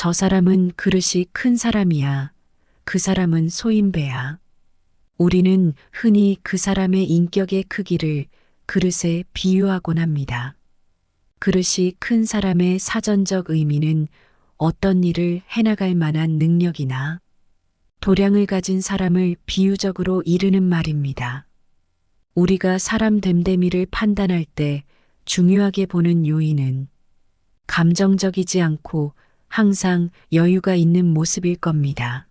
저 사람은 그릇이 큰 사람이야. 그 사람은 소인배야. 우리는 흔히 그 사람의 인격의 크기를 그릇에 비유하곤 합니다. 그릇이 큰 사람의 사전적 의미는 어떤 일을 해나갈 만한 능력이나 도량을 가진 사람을 비유적으로 이르는 말입니다. 우리가 사람 됨됨이를 판단할 때 중요하게 보는 요인은 감정적이지 않고 항상 여유가 있는 모습일 겁니다.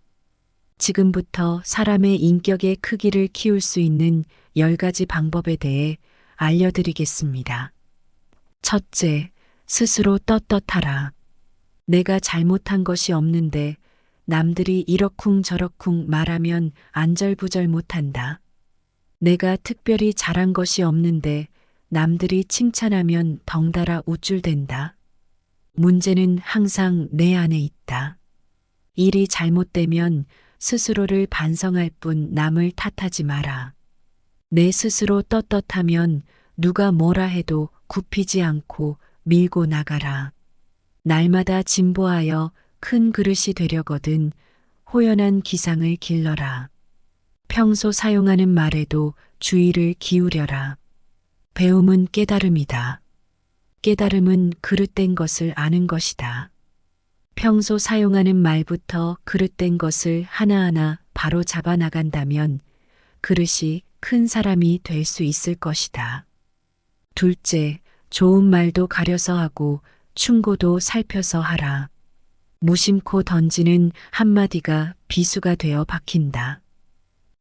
지금부터 사람의 인격의 크기를 키울 수 있는 10가지 방법에 대해 알려드리겠습니다. 첫째, 스스로 떳떳하라. 내가 잘못한 것이 없는데 남들이 이러쿵저러쿵 말하면 안절부절 못한다. 내가 특별히 잘한 것이 없는데 남들이 칭찬하면 덩달아 우쭐댄다. 문제는 항상 내 안에 있다. 일이 잘못되면 스스로를 반성할 뿐 남을 탓하지 마라. 내 스스로 떳떳하면 누가 뭐라 해도 굽히지 않고 밀고 나가라. 날마다 진보하여 큰 그릇이 되려거든 호연한 기상을 길러라. 평소 사용하는 말에도 주의를 기울여라. 배움은 깨달음이다. 깨달음은 그릇된 것을 아는 것이다. 평소 사용하는 말부터 그릇된 것을 하나하나 바로 잡아 나간다면 그릇이 큰 사람이 될 수 있을 것이다. 둘째, 좋은 말도 가려서 하고 충고도 살펴서 하라. 무심코 던지는 한마디가 비수가 되어 박힌다.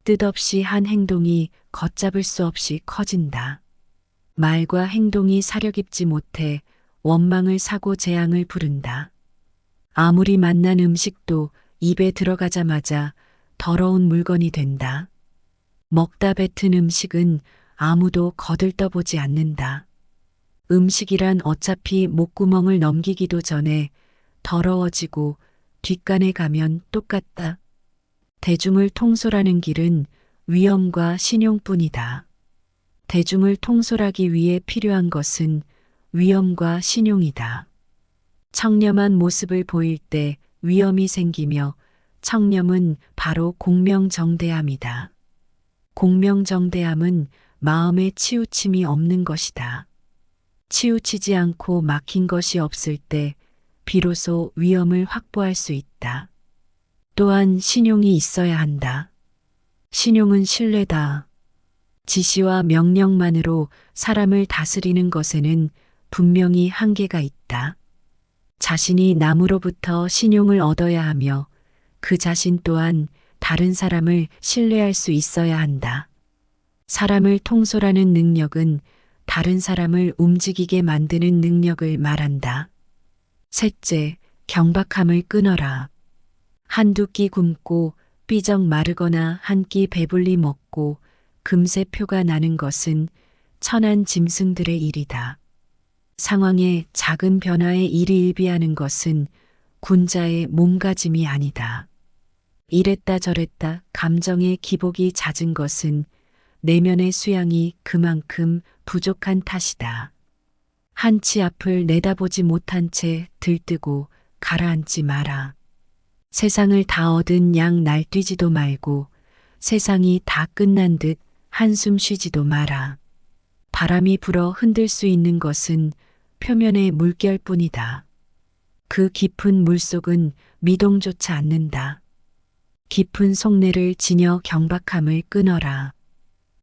뜻없이 한 행동이 걷잡을 수 없이 커진다. 말과 행동이 사려 깊지 못해 원망을 사고 재앙을 부른다. 아무리 맛난 음식도 입에 들어가자마자 더러운 물건이 된다. 먹다 뱉은 음식은 아무도 거들떠보지 않는다. 음식이란 어차피 목구멍을 넘기기도 전에 더러워지고 뒷간에 가면 똑같다. 대중을 통솔하는 길은 위엄과 신용뿐이다. 대중을 통솔하기 위해 필요한 것은 위엄과 신용이다. 청렴한 모습을 보일 때 위엄이 생기며 청렴은 바로 공명정대함이다. 공명정대함은 마음에 치우침이 없는 것이다. 치우치지 않고 막힌 것이 없을 때 비로소 위엄을 확보할 수 있다. 또한 신용이 있어야 한다. 신용은 신뢰다. 지시와 명령만으로 사람을 다스리는 것에는 분명히 한계가 있다. 자신이 남으로부터 신용을 얻어야 하며 그 자신 또한 다른 사람을 신뢰할 수 있어야 한다. 사람을 통솔하는 능력은 다른 사람을 움직이게 만드는 능력을 말한다. 셋째, 경박함을 끊어라. 한두 끼 굶고 삐적 마르거나 한 끼 배불리 먹고 금세 표가 나는 것은 천한 짐승들의 일이다. 상황의 작은 변화에 일희일비하는 것은 군자의 몸가짐이 아니다. 이랬다 저랬다 감정의 기복이 잦은 것은 내면의 수양이 그만큼 부족한 탓이다. 한치 앞을 내다보지 못한 채 들뜨고 가라앉지 마라. 세상을 다 얻은 양 날뛰지도 말고 세상이 다 끝난 듯 한숨 쉬지도 마라. 바람이 불어 흔들 수 있는 것은 표면의 물결뿐이다. 그 깊은 물속은 미동조차 않는다. 깊은 속내를 지녀 경박함을 끊어라.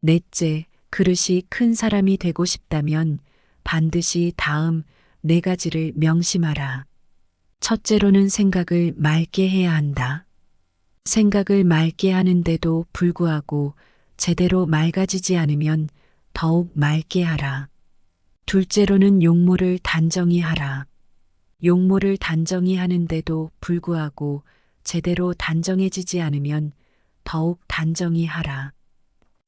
넷째, 그릇이 큰 사람이 되고 싶다면 반드시 다음 4가지를 명심하라. 첫째로는 생각을 맑게 해야 한다. 생각을 맑게 하는데도 불구하고 제대로 맑아지지 않으면 더욱 맑게 하라. 둘째로는 용모를 단정히 하라. 용모를 단정히 하는데도 불구하고 제대로 단정해지지 않으면 더욱 단정히 하라.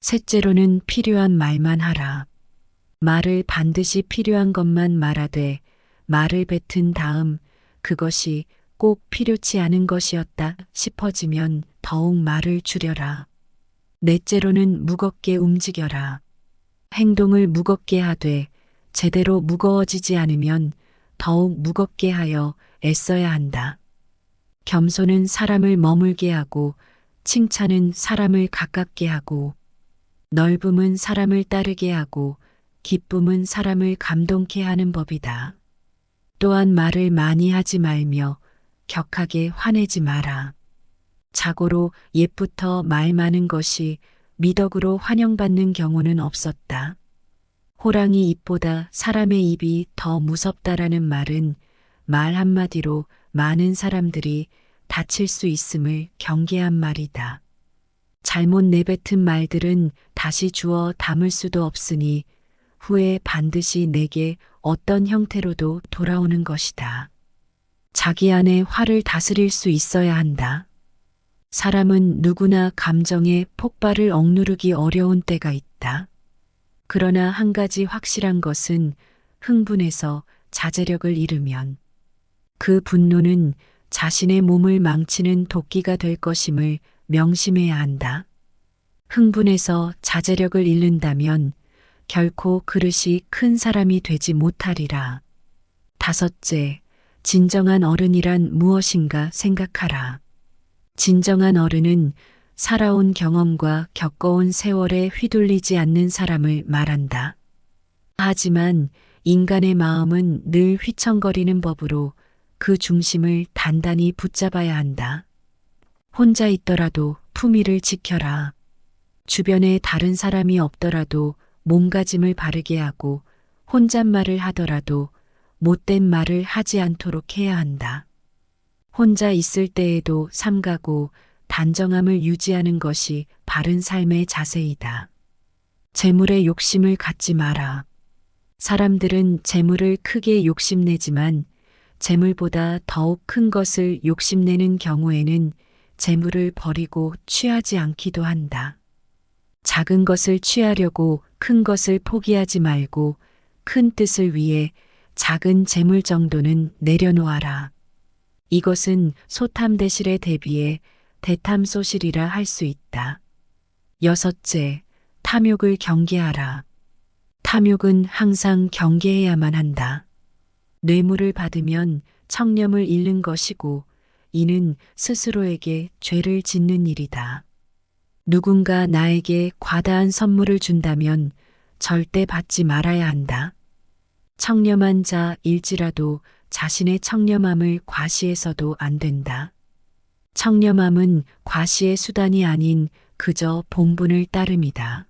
셋째로는 필요한 말만 하라. 말을 반드시 필요한 것만 말하되 말을 뱉은 다음 그것이 꼭 필요치 않은 것이었다 싶어지면 더욱 말을 줄여라. 넷째로는 무겁게 움직여라. 행동을 무겁게 하되 제대로 무거워지지 않으면 더욱 무겁게 하여 애써야 한다. 겸손은 사람을 머물게 하고 칭찬은 사람을 가깝게 하고 넓음은 사람을 따르게 하고 기쁨은 사람을 감동케 하는 법이다. 또한 말을 많이 하지 말며 격하게 화내지 마라. 자고로 옛부터 말 많은 것이 미덕으로 환영받는 경우는 없었다. 호랑이 입보다 사람의 입이 더 무섭다라는 말은 말 한마디로 많은 사람들이 다칠 수 있음을 경계한 말이다. 잘못 내뱉은 말들은 다시 주워 담을 수도 없으니 후에 반드시 내게 어떤 형태로도 돌아오는 것이다. 자기 안에 화를 다스릴 수 있어야 한다. 사람은 누구나 감정의 폭발을 억누르기 어려운 때가 있다. 그러나 한 가지 확실한 것은 흥분해서 자제력을 잃으면 그 분노는 자신의 몸을 망치는 도끼가 될 것임을 명심해야 한다. 흥분해서 자제력을 잃는다면 결코 그릇이 큰 사람이 되지 못하리라. 5째, 진정한 어른이란 무엇인가 생각하라. 진정한 어른은 살아온 경험과 겪어온 세월에 휘둘리지 않는 사람을 말한다. 하지만 인간의 마음은 늘 휘청거리는 법으로 그 중심을 단단히 붙잡아야 한다. 혼자 있더라도 품위를 지켜라. 주변에 다른 사람이 없더라도 몸가짐을 바르게 하고 혼잣말을 하더라도 못된 말을 하지 않도록 해야 한다. 혼자 있을 때에도 삼가고 단정함을 유지하는 것이 바른 삶의 자세이다. 재물에 욕심을 갖지 마라. 사람들은 재물을 크게 욕심내지만 재물보다 더욱 큰 것을 욕심내는 경우에는 재물을 버리고 취하지 않기도 한다. 작은 것을 취하려고 큰 것을 포기하지 말고 큰 뜻을 위해 작은 재물 정도는 내려놓아라. 이것은 소탐대실에 대비해 대탐소실이라 할 수 있다. 6째, 탐욕을 경계하라. 탐욕은 항상 경계해야만 한다. 뇌물을 받으면 청렴을 잃는 것이고 이는 스스로에게 죄를 짓는 일이다. 누군가 나에게 과다한 선물을 준다면 절대 받지 말아야 한다. 청렴한 자일지라도 자신의 청렴함을 과시해서도 안 된다. 청렴함은 과시의 수단이 아닌 그저 본분을 따름이다.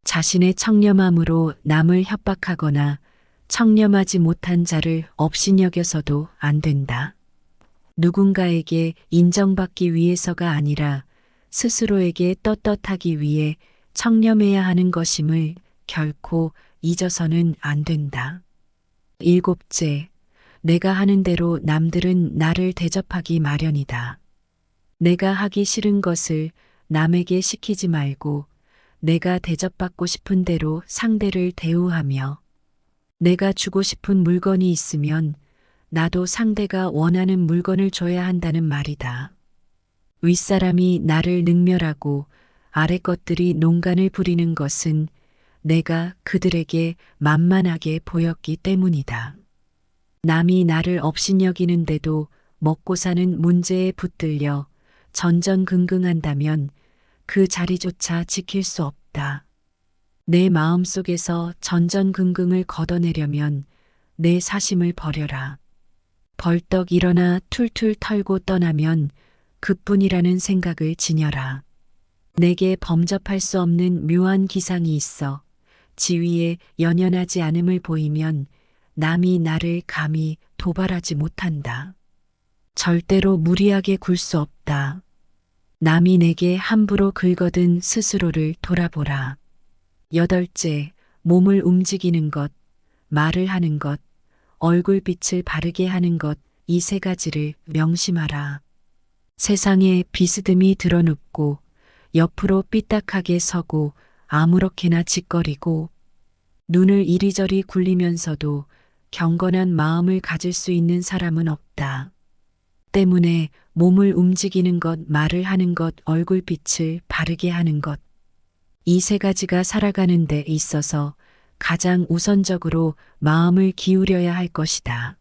자신의 청렴함으로 남을 협박하거나 청렴하지 못한 자를 업신여겨서도 안 된다. 누군가에게 인정받기 위해서가 아니라 스스로에게 떳떳하기 위해 청렴해야 하는 것임을 결코 잊어서는 안 된다. 7째, 내가 하는 대로 남들은 나를 대접하기 마련이다. 내가 하기 싫은 것을 남에게 시키지 말고 내가 대접받고 싶은 대로 상대를 대우하며 내가 주고 싶은 물건이 있으면 나도 상대가 원하는 물건을 줘야 한다는 말이다. 윗사람이 나를 능멸하고 아래 것들이 농간을 부리는 것은 내가 그들에게 만만하게 보였기 때문이다. 남이 나를 업신여기는데도 먹고 사는 문제에 붙들려 전전긍긍한다면 그 자리조차 지킬 수 없다. 내 마음속에서 전전긍긍을 걷어내려면 내 사심을 버려라. 벌떡 일어나 툴툴 털고 떠나면 그뿐이라는 생각을 지녀라. 내게 범접할 수 없는 묘한 기상이 있어 지위에 연연하지 않음을 보이면 남이 나를 감히 도발하지 못한다. 절대로 무리하게 굴 수 없다. 남이 내게 함부로 긁어든 스스로를 돌아보라. 8째, 몸을 움직이는 것, 말을 하는 것, 얼굴빛을 바르게 하는 것, 이 3가지를 명심하라. 세상에 비스듬히 드러눕고 옆으로 삐딱하게 서고 아무렇게나 짓거리고 눈을 이리저리 굴리면서도 경건한 마음을 가질 수 있는 사람은 없다. 때문에 몸을 움직이는 것, 말을 하는 것, 얼굴빛을 바르게 하는 것, 이 3가지가 살아가는 데 있어서 가장 우선적으로 마음을 기울여야 할 것이다.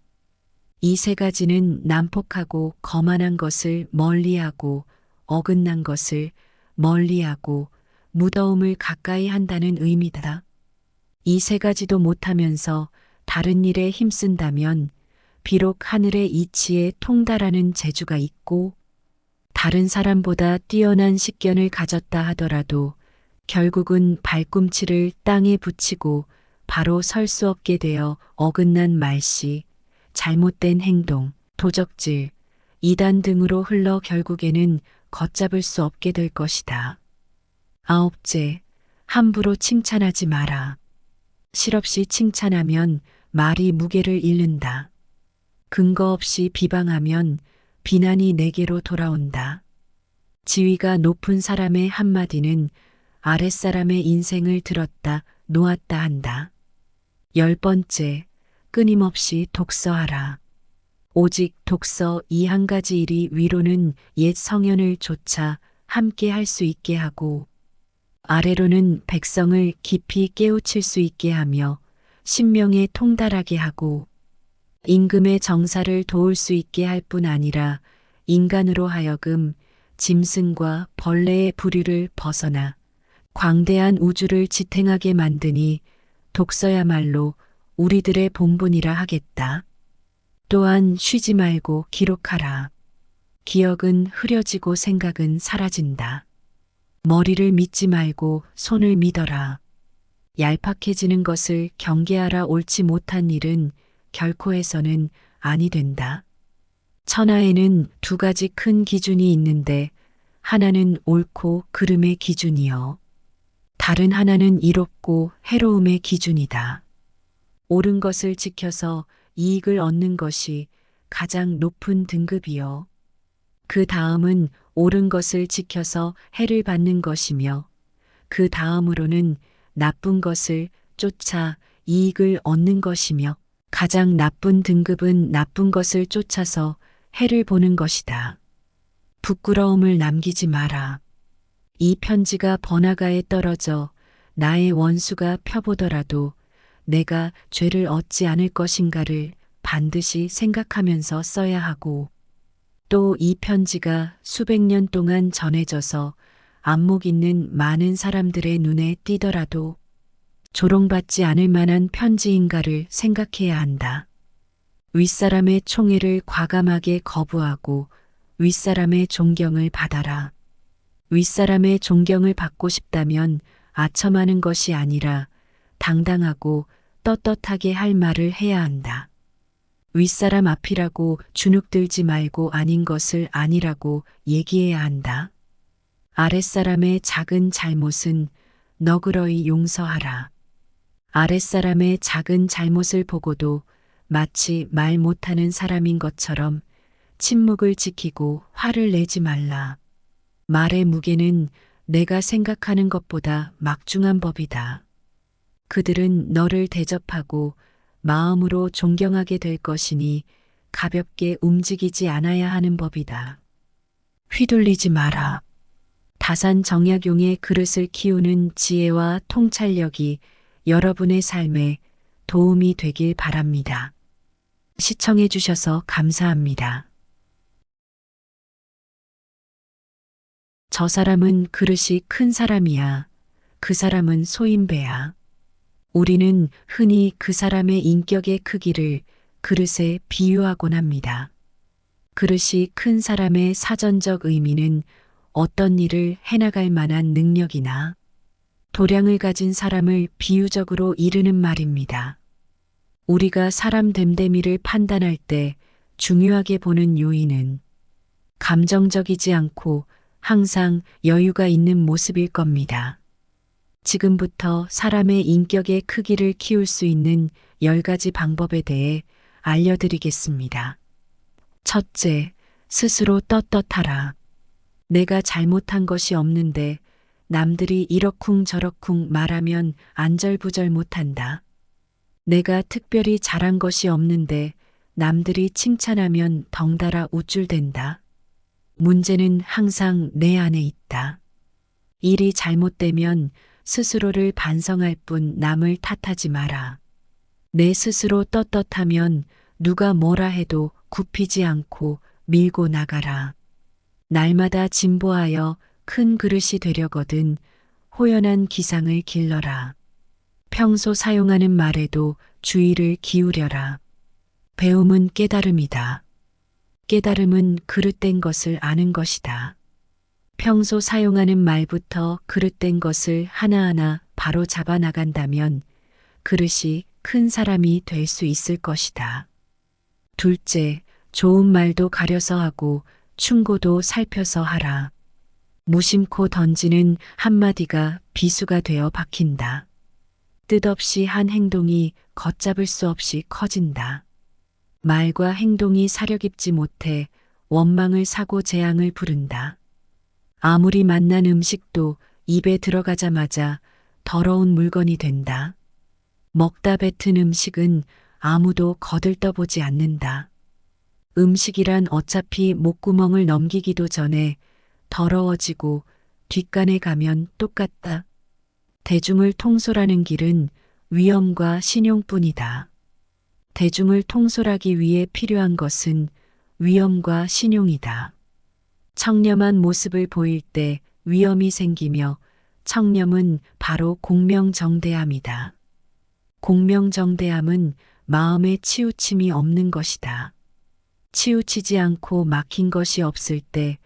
이 세 가지는 난폭하고 거만한 것을 멀리하고 어긋난 것을 멀리하고 무더움을 가까이 한다는 의미다. 이 세 가지도 못하면서 다른 일에 힘쓴다면 비록 하늘의 이치에 통달하는 재주가 있고 다른 사람보다 뛰어난 식견을 가졌다 하더라도 결국은 발꿈치를 땅에 붙이고 바로 설 수 없게 되어 어긋난 말씨, 잘못된 행동, 도적질, 이단 등으로 흘러 결국에는 걷잡을 수 없게 될 것이다. 아홉째, 함부로 칭찬하지 마라. 실없이 칭찬하면 말이 무게를 잃는다. 근거 없이 비방하면 비난이 내게로 돌아온다. 지위가 높은 사람의 한마디는 아랫사람의 인생을 들었다 놓았다 한다. 10번째, 끊임없이 독서하라. 오직 독서 이 한 가지 일이 위로는 옛 성현을 조차 함께 할 수 있게 하고 아래로는 백성을 깊이 깨우칠 수 있게 하며 신명에 통달하게 하고 임금의 정사를 도울 수 있게 할 뿐 아니라 인간으로 하여금 짐승과 벌레의 부류를 벗어나 광대한 우주를 지탱하게 만드니 독서야말로 우리들의 본분이라 하겠다. 또한 쉬지 말고 기록하라. 기억은 흐려지고 생각은 사라진다. 머리를 믿지 말고 손을 믿어라. 얄팍해지는 것을 경계하라. 옳지 못한 일은 결코 해서는 아니 된다. 천하에는 두 가지 큰 기준이 있는데 하나는 옳고 그름의 기준이요. 다른 하나는 이롭고 해로움의 기준이다. 옳은 것을 지켜서 이익을 얻는 것이 가장 높은 등급이요. 그 다음은 옳은 것을 지켜서 해를 받는 것이며 그 다음으로는 나쁜 것을 쫓아 이익을 얻는 것이며 가장 나쁜 등급은 나쁜 것을 쫓아서 해를 보는 것이다. 부끄러움을 남기지 마라. 이 편지가 번화가에 떨어져 나의 원수가 펴보더라도 내가 죄를 얻지 않을 것인가를 반드시 생각하면서 써야 하고 또 이 편지가 수백 년 동안 전해져서 안목 있는 많은 사람들의 눈에 띄더라도 조롱받지 않을 만한 편지인가를 생각해야 한다. 윗사람의 총애를 과감하게 거부하고 윗사람의 존경을 받아라. 윗사람의 존경을 받고 싶다면 아첨하는 것이 아니라 당당하고 떳떳하게 할 말을 해야 한다. 윗사람 앞이라고 주눅들지 말고 아닌 것을 아니라고 얘기해야 한다. 아랫사람의 작은 잘못은 너그러이 용서하라. 아랫사람의 작은 잘못을 보고도 마치 말 못하는 사람인 것처럼 침묵을 지키고 화를 내지 말라. 말의 무게는 내가 생각하는 것보다 막중한 법이다. 그들은 너를 대접하고 마음으로 존경하게 될 것이니 가볍게 움직이지 않아야 하는 법이다. 휘둘리지 마라. 다산정약용의 그릇을 키우는 지혜와 통찰력이 여러분의 삶에 도움이 되길 바랍니다. 시청해 주셔서 감사합니다. 저 사람은 그릇이 큰 사람이야. 그 사람은 소인배야. 우리는 흔히 그 사람의 인격의 크기를 그릇에 비유하곤 합니다. 그릇이 큰 사람의 사전적 의미는 어떤 일을 해나갈 만한 능력이나 도량을 가진 사람을 비유적으로 이르는 말입니다. 우리가 사람 됨됨이를 판단할 때 중요하게 보는 요인은 감정적이지 않고 항상 여유가 있는 모습일 겁니다. 지금부터 사람의 인격의 크기를 키울 수 있는 10가지 방법에 대해 알려드리겠습니다. 첫째, 스스로 떳떳하라. 내가 잘못한 것이 없는데 남들이 이러쿵 저러쿵 말하면 안절부절 못한다. 내가 특별히 잘한 것이 없는데 남들이 칭찬하면 덩달아 우쭐댄다. 문제는 항상 내 안에 있다. 일이 잘못되면 스스로를 반성할 뿐 남을 탓하지 마라. 내 스스로 떳떳하면 누가 뭐라 해도 굽히지 않고 밀고 나가라. 날마다 진보하여 큰 그릇이 되려거든 호연한 기상을 길러라. 평소 사용하는 말에도 주의를 기울여라. 배움은 깨달음이다. 깨달음은 그릇된 것을 아는 것이다. 평소 사용하는 말부터 그릇된 것을 하나하나 바로 잡아 나간다면 그릇이 큰 사람이 될 수 있을 것이다. 둘째, 좋은 말도 가려서 하고 충고도 살펴서 하라. 무심코 던지는 한마디가 비수가 되어 박힌다. 뜻없이 한 행동이 걷잡을 수 없이 커진다. 말과 행동이 사려 깊지 못해 원망을 사고 재앙을 부른다. 아무리 맛난 음식도 입에 들어가자마자 더러운 물건이 된다. 먹다 뱉은 음식은 아무도 거들떠보지 않는다. 음식이란 어차피 목구멍을 넘기기도 전에 더러워지고 뒷간에 가면 똑같다. 대중을 통솔하는 길은 위엄과 신용뿐이다. 대중을 통솔하기 위해 필요한 것은 위엄과 신용이다. 청렴한 모습을 보일 때 위엄이 생기며 청렴은 바로 공명정대함이다. 공명정대함은 마음에 치우침이 없는 것이다. 치우치지 않고 막힌 것이 없을 때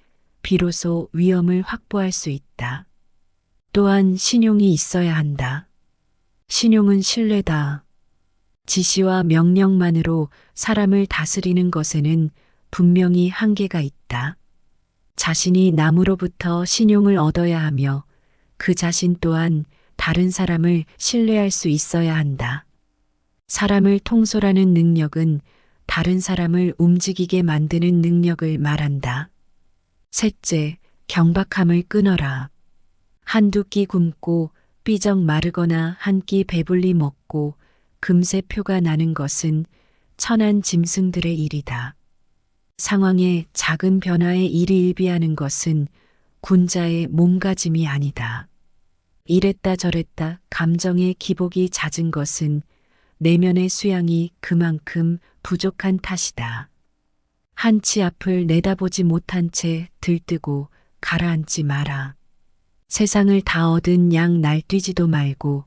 비로소 위엄을 확보할 수 있다. 또한 신용이 있어야 한다. 신용은 신뢰다. 지시와 명령만으로 사람을 다스리는 것에는 분명히 한계가 있다. 자신이 남으로부터 신용을 얻어야 하며 그 자신 또한 다른 사람을 신뢰할 수 있어야 한다. 사람을 통솔하는 능력은 다른 사람을 움직이게 만드는 능력을 말한다. 셋째, 경박함을 끊어라. 한두 끼 굶고 삐적 마르거나 한 끼 배불리 먹고 금세 표가 나는 것은 천한 짐승들의 일이다. 상황의 작은 변화에 일희일비하는 것은 군자의 몸가짐이 아니다. 이랬다 저랬다 감정의 기복이 잦은 것은 내면의 수양이 그만큼 부족한 탓이다. 한치 앞을 내다보지 못한 채 들뜨고 가라앉지 마라. 세상을 다 얻은 양 날뛰지도 말고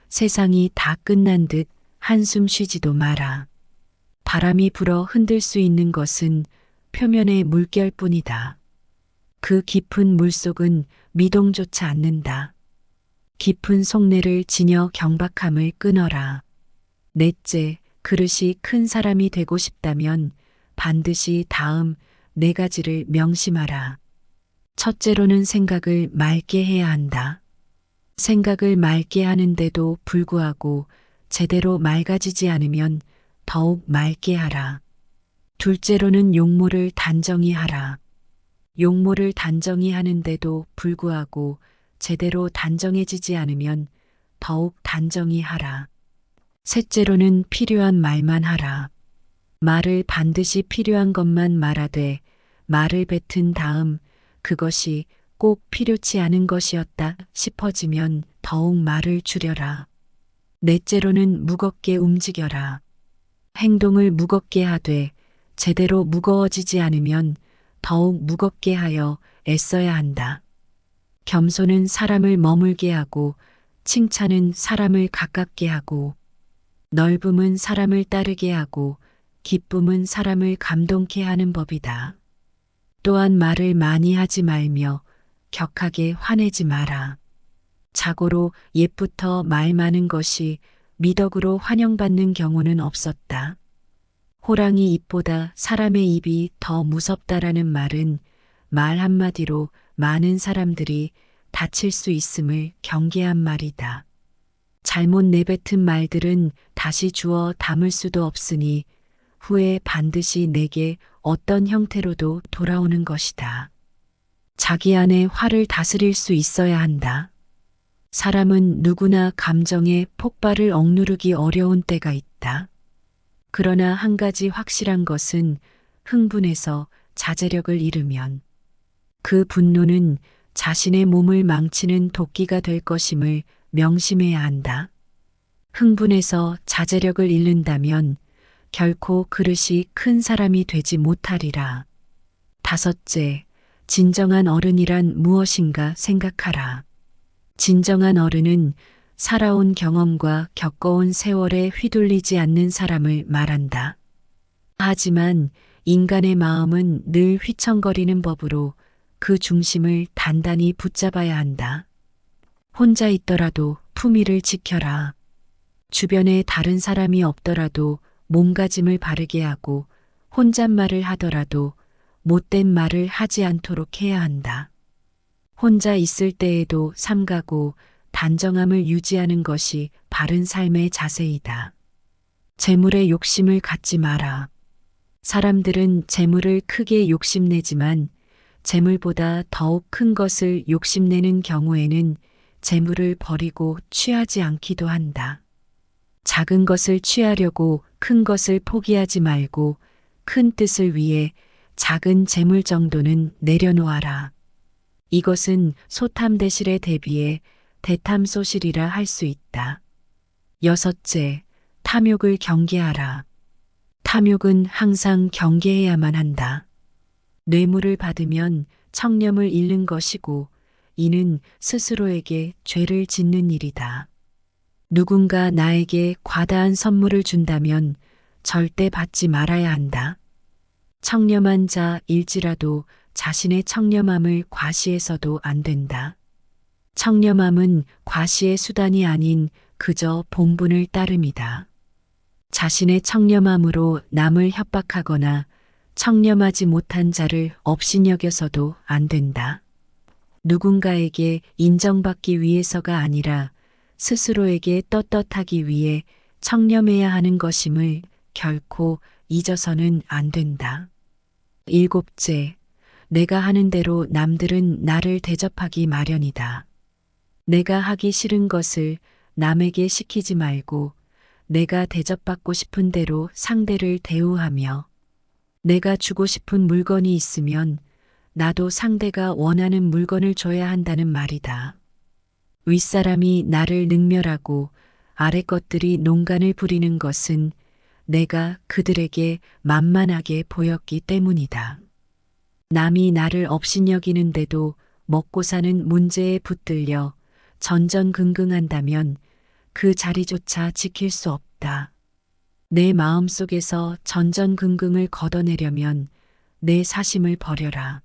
세상이 다 끝난 듯 한숨 쉬지도 마라. 바람이 불어 흔들 수 있는 것은 표면의 물결뿐이다. 그 깊은 물속은 미동조차 않는다. 깊은 속내를 지녀 경박함을 끊어라. 넷째, 그릇이 큰 사람이 되고 싶다면 반드시 다음 네 가지를 명심하라. 첫째로는 생각을 맑게 해야 한다. 생각을 맑게 하는데도 불구하고 제대로 맑아지지 않으면 더욱 맑게 하라. 둘째로는 용모를 단정히 하라. 용모를 단정히 하는데도 불구하고 제대로 단정해지지 않으면 더욱 단정히 하라. 셋째로는 필요한 말만 하라. 말을 반드시 필요한 것만 말하되 말을 뱉은 다음 그것이 꼭 필요치 않은 것이었다 싶어지면 더욱 말을 줄여라. 넷째로는 무겁게 움직여라. 행동을 무겁게 하되 제대로 무거워지지 않으면 더욱 무겁게 하여 애써야 한다. 겸손은 사람을 머물게 하고 칭찬은 사람을 가깝게 하고 넓음은 사람을 따르게 하고 기쁨은 사람을 감동케 하는 법이다. 또한 말을 많이 하지 말며 격하게 화내지 마라. 자고로 옛부터 말 많은 것이 미덕으로 환영받는 경우는 없었다. 호랑이 입보다 사람의 입이 더 무섭다라는 말은 말 한마디로 많은 사람들이 다칠 수 있음을 경계한 말이다. 잘못 내뱉은 말들은 다시 주워 담을 수도 없으니 후에 반드시 내게 어떤 형태로도 돌아오는 것이다. 자기 안에 화를 다스릴 수 있어야 한다. 사람은 누구나 감정의 폭발을 억누르기 어려운 때가 있다. 그러나 한 가지 확실한 것은 흥분해서 자제력을 잃으면 그 분노는 자신의 몸을 망치는 도끼가 될 것임을 명심해야 한다. 흥분해서 자제력을 잃는다면 결코 그릇이 큰 사람이 되지 못하리라. 다섯째, 진정한 어른이란 무엇인가 생각하라. 진정한 어른은 살아온 경험과 겪어온 세월에 휘둘리지 않는 사람을 말한다. 하지만 인간의 마음은 늘 휘청거리는 법으로 그 중심을 단단히 붙잡아야 한다. 혼자 있더라도 품위를 지켜라. 주변에 다른 사람이 없더라도 몸가짐을 바르게 하고 혼잣말을 하더라도 못된 말을 하지 않도록 해야 한다. 혼자 있을 때에도 삼가고 단정함을 유지하는 것이 바른 삶의 자세이다. 재물에 욕심을 갖지 마라. 사람들은 재물을 크게 욕심내지만 재물보다 더욱 큰 것을 욕심내는 경우에는 재물을 버리고 취하지 않기도 한다. 작은 것을 취하려고 큰 것을 포기하지 말고 큰 뜻을 위해 작은 재물 정도는 내려놓아라. 이것은 소탐대실에 대비해 대탐소실이라 할 수 있다. 여섯째, 탐욕을 경계하라. 탐욕은 항상 경계해야만 한다. 뇌물을 받으면 청렴을 잃는 것이고 이는 스스로에게 죄를 짓는 일이다. 누군가 나에게 과다한 선물을 준다면 절대 받지 말아야 한다. 청렴한 자일지라도 자신의 청렴함을 과시해서도 안 된다. 청렴함은 과시의 수단이 아닌 그저 본분을 따름이다. 자신의 청렴함으로 남을 협박하거나 청렴하지 못한 자를 업신여겨서도 안 된다. 누군가에게 인정받기 위해서가 아니라 스스로에게 떳떳하기 위해 청렴해야 하는 것임을 결코 잊어서는 안 된다. 일곱째, 내가 하는 대로 남들은 나를 대접하기 마련이다. 내가 하기 싫은 것을 남에게 시키지 말고 내가 대접받고 싶은 대로 상대를 대우하며 내가 주고 싶은 물건이 있으면 나도 상대가 원하는 물건을 줘야 한다는 말이다. 윗사람이 나를 능멸하고 아래 것들이 농간을 부리는 것은 내가 그들에게 만만하게 보였기 때문이다. 남이 나를 업신여기는데도 먹고 사는 문제에 붙들려 전전긍긍한다면 그 자리조차 지킬 수 없다. 내 마음속에서 전전긍긍을 걷어내려면 내 사심을 버려라.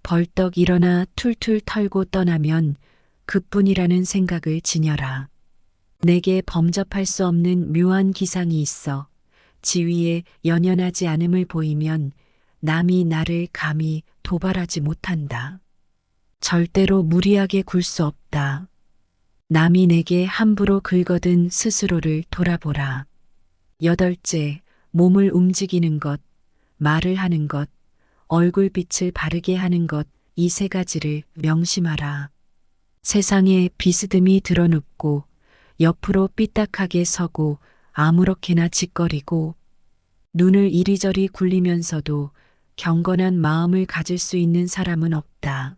벌떡 일어나 툴툴 털고 떠나면 그뿐이라는 생각을 지녀라. 내게 범접할 수 없는 묘한 기상이 있어 지위에 연연하지 않음을 보이면 남이 나를 감히 도발하지 못한다. 절대로 무리하게 굴 수 없다. 남이 내게 함부로 긁어든 스스로를 돌아보라. 여덟째, 몸을 움직이는 것, 말을 하는 것, 얼굴빛을 바르게 하는 것, 이 세 가지를 명심하라. 세상에 비스듬히 드러눕고 옆으로 삐딱하게 서고 아무렇게나 짓거리고 눈을 이리저리 굴리면서도 경건한 마음을 가질 수 있는 사람은 없다.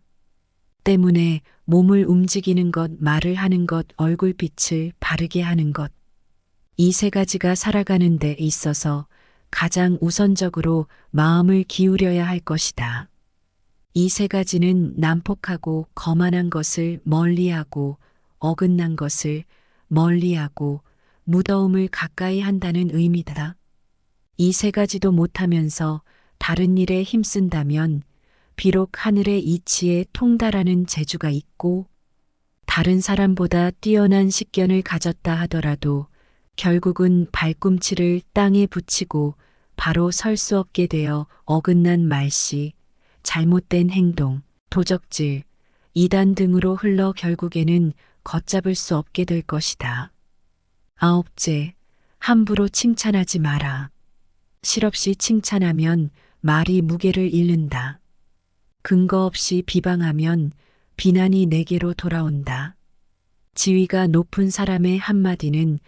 때문에 몸을 움직이는 것, 말을 하는 것, 얼굴빛을 바르게 하는 것, 이 세 가지가 살아가는 데 있어서 가장 우선적으로 마음을 기울여야 할 것이다. 이 세 가지는 난폭하고 거만한 것을 멀리하고 어긋난 것을 멀리하고 무더움을 가까이 한다는 의미다. 이 세 가지도 못하면서 다른 일에 힘쓴다면 비록 하늘의 이치에 통달하는 재주가 있고 다른 사람보다 뛰어난 식견을 가졌다 하더라도 결국은 발꿈치를 땅에 붙이고 바로 설 수 없게 되어 어긋난 말씨, 잘못된 행동, 도적질, 이단 등으로 흘러 결국에는 걷잡을 수 없게 될 것이다. 아홉째, 함부로 칭찬하지 마라. 실없이 칭찬하면 말이 무게를 잃는다. 근거 없이 비방하면 비난이 내게로 돌아온다. 지위가 높은 사람의 한마디는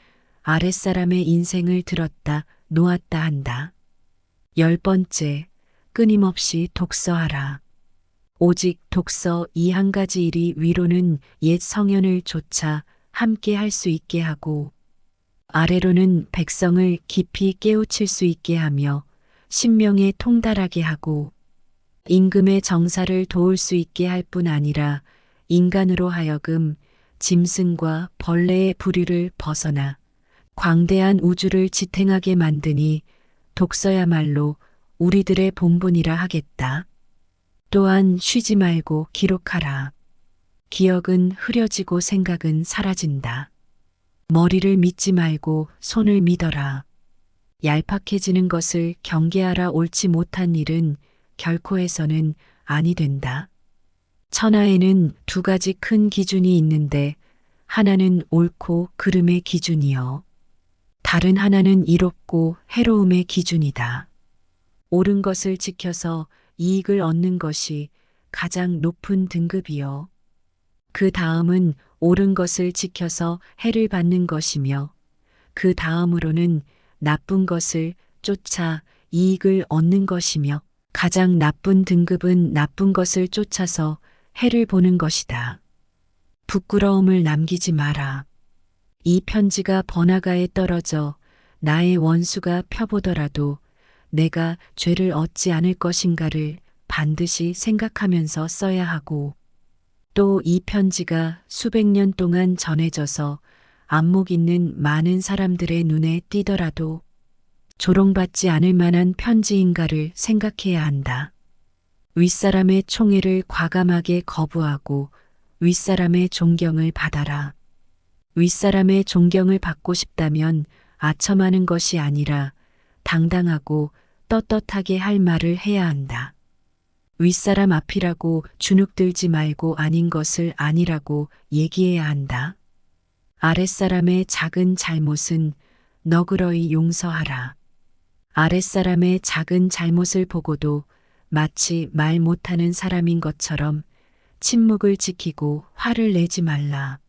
아랫사람의 인생을 들었다 놓았다 한다. 10번째, 끊임없이 독서하라. 오직 독서 이 한 가지 일이 위로는 옛 성현을 조차 함께 할 수 있게 하고 아래로는 백성을 깊이 깨우칠 수 있게 하며 신명에 통달하게 하고 임금의 정사를 도울 수 있게 할 뿐 아니라 인간으로 하여금 짐승과 벌레의 부류를 벗어나 광대한 우주를 지탱하게 만드니 독서야말로 우리들의 본분이라 하겠다. 또한 쉬지 말고 기록하라. 기억은 흐려지고 생각은 사라진다. 머리를 믿지 말고 손을 믿어라. 얄팍해지는 것을 경계하라. 옳지 못한 일은 결코 해서는 아니 된다. 천하에는 두 가지 큰 기준이 있는데 하나는 옳고 그름의 기준이요. 다른 하나는 이롭고 해로움의 기준이다. 옳은 것을 지켜서 이익을 얻는 것이 가장 높은 등급이요. 그 다음은 옳은 것을 지켜서 해를 받는 것이며 그 다음으로는 나쁜 것을 쫓아 이익을 얻는 것이며 가장 나쁜 등급은 나쁜 것을 쫓아서 해를 보는 것이다. 부끄러움을 남기지 마라. 이 편지가 번화가에 떨어져 나의 원수가 펴보더라도 내가 죄를 얻지 않을 것인가를 반드시 생각하면서 써야 하고 또 이 편지가 수백 년 동안 전해져서 안목 있는 많은 사람들의 눈에 띄더라도 조롱받지 않을 만한 편지인가를 생각해야 한다. 윗사람의 총애를 과감하게 거부하고 윗사람의 존경을 받아라. 윗사람의 존경을 받고 싶다면 아첨하는 것이 아니라 당당하고 떳떳하게 할 말을 해야 한다. 윗사람 앞이라고 주눅들지 말고 아닌 것을 아니라고 얘기해야 한다. 아랫사람의 작은 잘못은 너그러이 용서하라. 아랫사람의 작은 잘못을 보고도 마치 말 못하는 사람인 것처럼 침묵을 지키고 화를 내지 말라.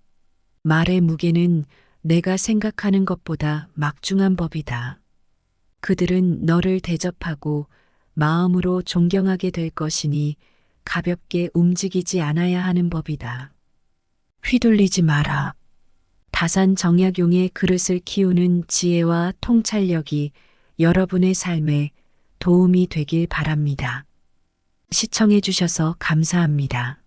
말의 무게는 내가 생각하는 것보다 막중한 법이다. 그들은 너를 대접하고 마음으로 존경하게 될 것이니 가볍게 움직이지 않아야 하는 법이다. 휘둘리지 마라. 다산정약용의 그릇을 키우는 지혜와 통찰력이 여러분의 삶에 도움이 되길 바랍니다. 시청해 주셔서 감사합니다.